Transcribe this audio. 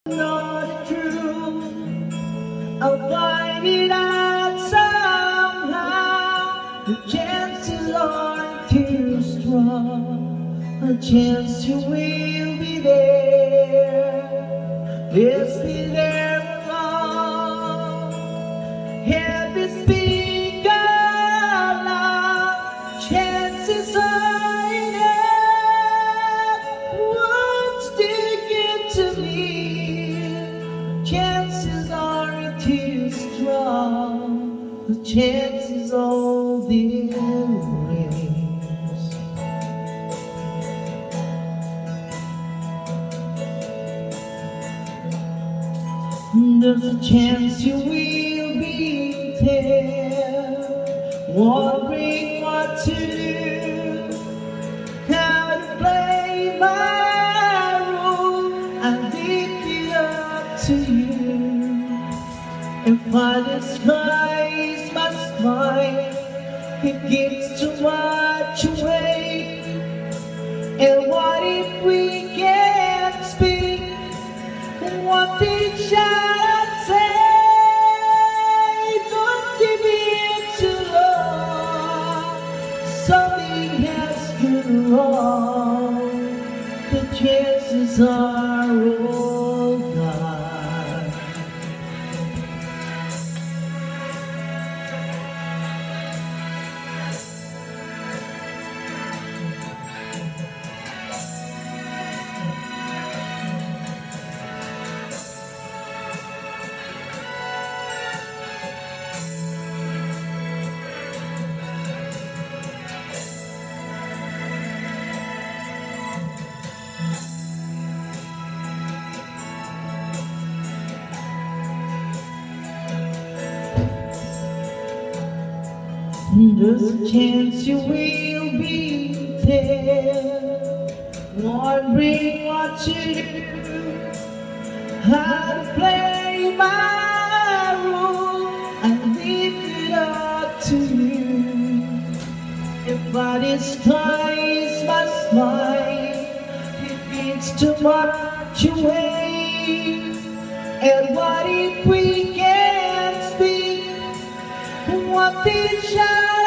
know the truth. I'll find it out somehow. The chances aren't too strong. A chance you will be there. Yes, be there alone. Heavy speak out loud. Chances are enough. Won't stick it to me. Chances aren't too strong. The chances all there is. There's a chance you will be there, wondering what to do, how to play my role. I leave it up to you. If I disguise my smile, it gives too much away. And what if we can't speak? What did I say? Don't give it too long. Something has gone wrong. The chances are all gone. There's a chance you will be there, wondering what to do, how to play my role. I leave it up to you. If I disguise my smile, it gives too much away. And what if we can't speak? What did I